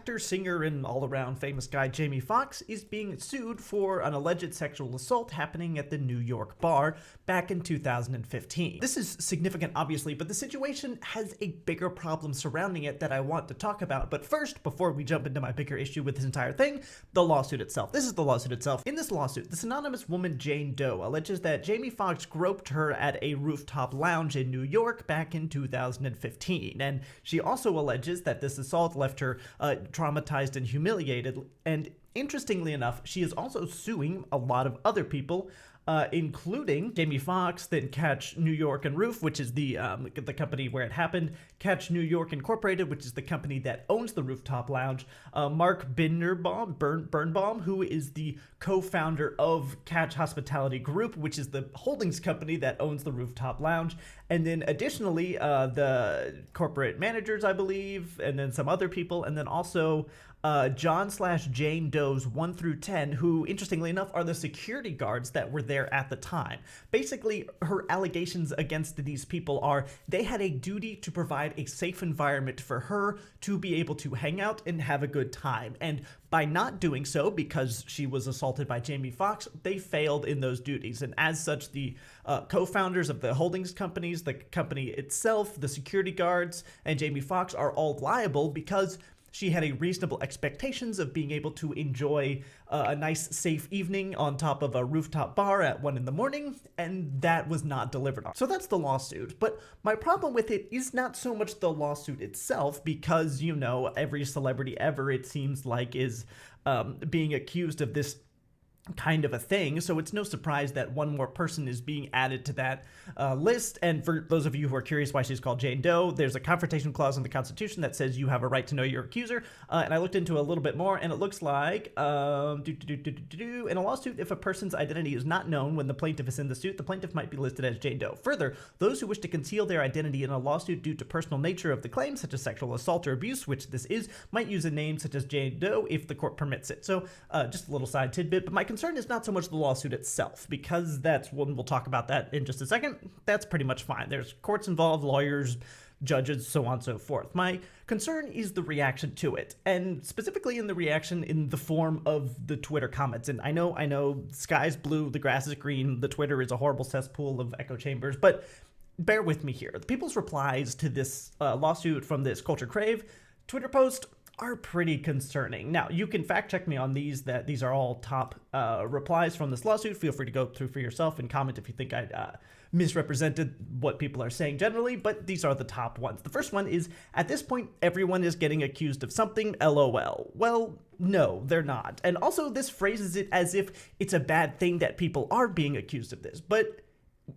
actor, singer, and all-around famous guy Jamie Foxx is being sued for an alleged sexual assault happening at the New York bar back in 2015. This is significant, obviously, but the situation has a bigger problem surrounding it that I want to talk about. But first, before we jump into my bigger issue with this entire thing, the lawsuit itself. This is the lawsuit itself. In this lawsuit, this anonymous woman, Jane Doe, alleges that Jamie Foxx groped her at a rooftop lounge in New York back in 2015. And she also alleges that this assault left her traumatized and humiliated. And interestingly enough, she is also suing a lot of other people, including Jamie Foxx, then Catch New York and Roof, which is the company where it happened, Catch New York Incorporated, which is the company that owns the rooftop lounge, Mark Birnbaum, who is the co-founder of Catch Hospitality Group, which is the holdings company that owns the rooftop lounge, and then additionally the corporate managers, I believe, and then some other people, and then also John/Jane Doe's 1 through 10, who, interestingly enough, are the security guards that were there at the time. Basically, her allegations against these people are they had a duty to provide a safe environment for her to be able to hang out and have a good time. And by not doing so, because she was assaulted by Jamie Foxx, they failed in those duties. And as such, the co-founders of the holdings companies, the company itself, the security guards, and Jamie Foxx are all liable because she had a reasonable expectations of being able to enjoy a nice, safe evening on top of a rooftop bar at 1 a.m, and that was not delivered on. So that's the lawsuit. But my problem with it is not so much the lawsuit itself, because, you know, every celebrity ever, it seems like, is being accused of this kind of a thing, so it's no surprise that one more person is being added to that list. And for those of you who are curious why she's called Jane Doe, there's a confrontation clause in the Constitution that says you have a right to know your accuser, and I looked into a little bit more, and it looks like in a lawsuit, if a person's identity is not known when the plaintiff is in the suit, the plaintiff might be listed as Jane Doe. Further, those who wish to conceal their identity in a lawsuit due to personal nature of the claim, such as sexual assault or abuse, which this is, might use a name such as Jane Doe if the court permits it. So just a little side tidbit, but my concern is not so much the lawsuit itself, because that's when we'll talk about that in just a second. That's pretty much fine. There's courts involved, lawyers, judges, so on and so forth. My concern is the reaction to it, and specifically in the reaction in the form of the Twitter comments. And I know, sky's blue, the grass is green, the Twitter is a horrible cesspool of echo chambers, but bear with me here. The people's replies to this lawsuit from this Culture Crave Twitter post are pretty concerning. Now, you can fact check me on these, that these are all top replies from this lawsuit. Feel free to go through for yourself and comment if you think I misrepresented what people are saying generally, but these are the top ones. The first one is, at this point, everyone is getting accused of something, LOL. Well, no, they're not. And also, this phrases it as if it's a bad thing that people are being accused of this, but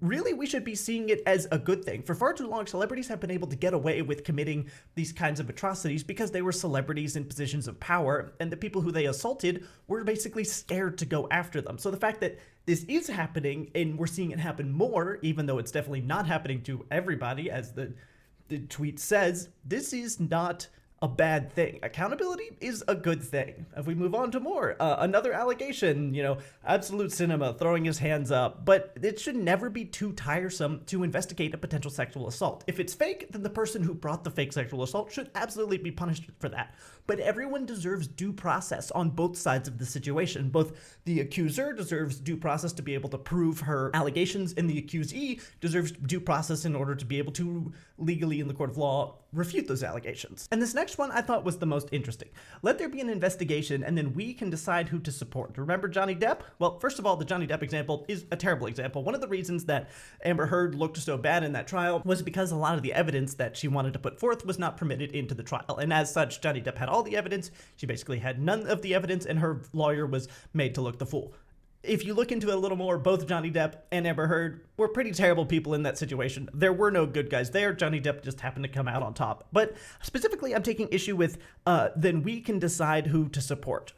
really, we should be seeing it as a good thing. For far too long, celebrities have been able to get away with committing these kinds of atrocities because they were celebrities in positions of power, and the people who they assaulted were basically scared to go after them. So the fact that this is happening, and we're seeing it happen more, even though it's definitely not happening to everybody, as the tweet says, this is not a bad thing. Accountability is a good thing. If we move on to more, another allegation, Absolute Cinema throwing his hands up, but it should never be too tiresome to investigate a potential sexual assault. If it's fake, then the person who brought the fake sexual assault should absolutely be punished for that. But everyone deserves due process on both sides of the situation. Both the accuser deserves due process to be able to prove her allegations, and the accusee deserves due process in order to be able to legally, in the court of law, refute those allegations. And this next one I thought was the most interesting. Let there be an investigation, and then we can decide who to support. Remember Johnny Depp? Well, first of all, the Johnny Depp example is a terrible example. One of the reasons that Amber Heard looked so bad in that trial was because a lot of the evidence that she wanted to put forth was not permitted into the trial. And as such, Johnny Depp had all the evidence. She basically had none of the evidence, and her lawyer was made to look the fool. If you look into it a little more, both Johnny Depp and Amber Heard were pretty terrible people in that situation. There were no good guys there. Johnny Depp just happened to come out on top. But specifically, I'm taking issue with, then we can decide who to support.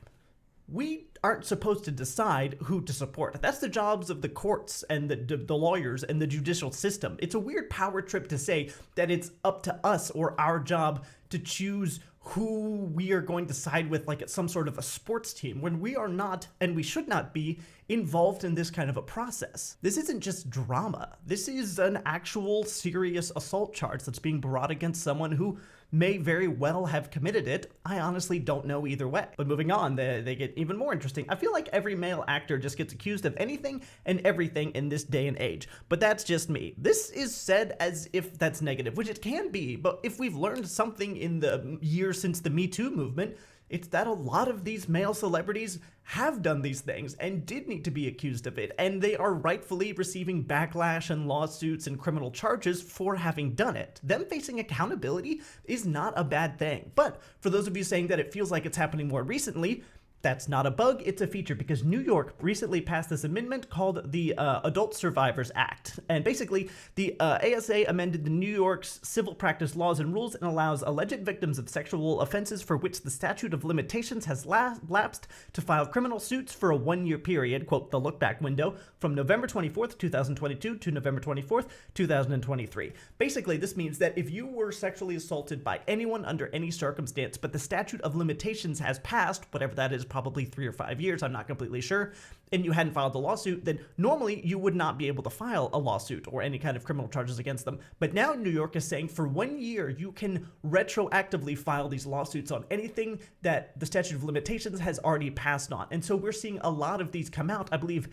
We aren't supposed to decide who to support. That's the jobs of the courts and the lawyers and the judicial system. It's a weird power trip to say that it's up to us or our job to choose who we are going to side with, like it's some sort of a sports team, when we are not, and we should not be, involved in this kind of a process. This isn't just drama. This is an actual serious assault charge that's being brought against someone who may very well have committed it. I honestly don't know either way. But moving on, they get even more interesting. I feel like every male actor just gets accused of anything and everything in this day and age. But that's just me. This is said as if that's negative, which it can be. But if we've learned something in the years since the Me Too movement, it's that a lot of these male celebrities have done these things and did need to be accused of it, and they are rightfully receiving backlash and lawsuits and criminal charges for having done it. Them facing accountability is not a bad thing. But for those of you saying that it feels like it's happening more recently, that's not a bug, it's a feature, because New York recently passed this amendment called the Adult Survivors Act. And basically, the ASA amended the New York's civil practice laws and rules and allows alleged victims of sexual offenses for which the statute of limitations has lapsed to file criminal suits for a one-year period, quote, the look-back window, from November 24th, 2022 to November 24th, 2023. Basically, this means that if you were sexually assaulted by anyone under any circumstance, but the statute of limitations has passed, whatever that is, probably 3 or 5 years, I'm not completely sure, and you hadn't filed a lawsuit, then normally you would not be able to file a lawsuit or any kind of criminal charges against them. But now New York is saying for 1 year you can retroactively file these lawsuits on anything that the statute of limitations has already passed on. And so we're seeing a lot of these come out. I believe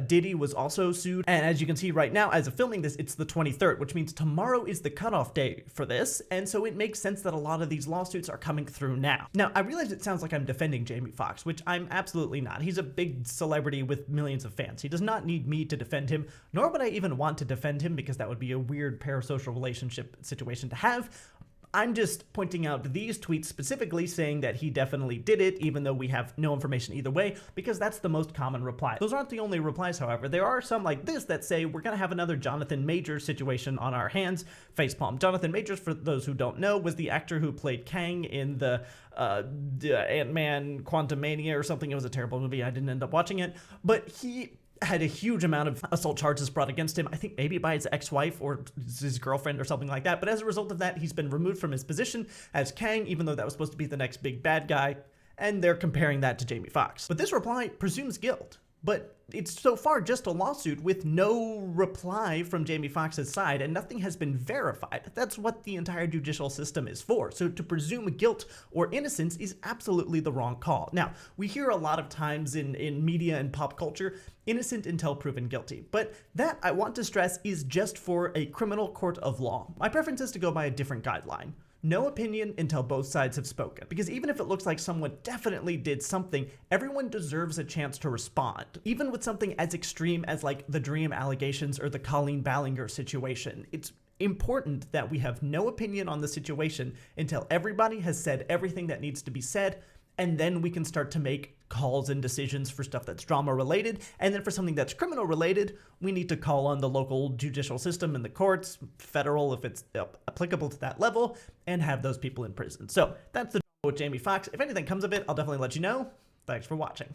Diddy was also sued, and as you can see right now, as of filming this, it's the 23rd, which means tomorrow is the cutoff day for this, and so it makes sense that a lot of these lawsuits are coming through now. Now, I realize it sounds like I'm defending Jamie Foxx, which I'm absolutely not. He's a big celebrity with millions of fans. He does not need me to defend him, nor would I even want to defend him, because that would be a weird parasocial relationship situation to have. I'm just pointing out these tweets specifically saying that he definitely did it, even though we have no information either way, because that's the most common reply. Those aren't the only replies, however. There are some like this that say we're going to have another Jonathan Majors situation on our hands. Facepalm. Jonathan Majors, for those who don't know, was the actor who played Kang in the Ant-Man Quantumania or something. It was a terrible movie. I didn't end up watching it, but he had a huge amount of assault charges brought against him, I think maybe by his ex-wife or his girlfriend or something like that. But as a result of that, he's been removed from his position as Kang, even though that was supposed to be the next big bad guy. And they're comparing that to Jamie Foxx. But this reply presumes guilt. But it's so far just a lawsuit with no reply from Jamie Foxx's side, and nothing has been verified. That's what the entire judicial system is for. So to presume guilt or innocence is absolutely the wrong call. Now, we hear a lot of times in media and pop culture, innocent until proven guilty. But that, I want to stress, is just for a criminal court of law. My preference is to go by a different guideline. No opinion until both sides have spoken. Because even if it looks like someone definitely did something, everyone deserves a chance to respond. Even with something as extreme as like the Dream allegations or the Colleen Ballinger situation, it's important that we have no opinion on the situation until everybody has said everything that needs to be said, and then we can start to make calls and decisions for stuff that's drama related. And then for something that's criminal related, we need to call on the local judicial system and the courts, federal if it's applicable to that level, and have those people in prison. So that's the drama with Jamie Foxx. If anything comes of it, I'll definitely let you know. Thanks for watching.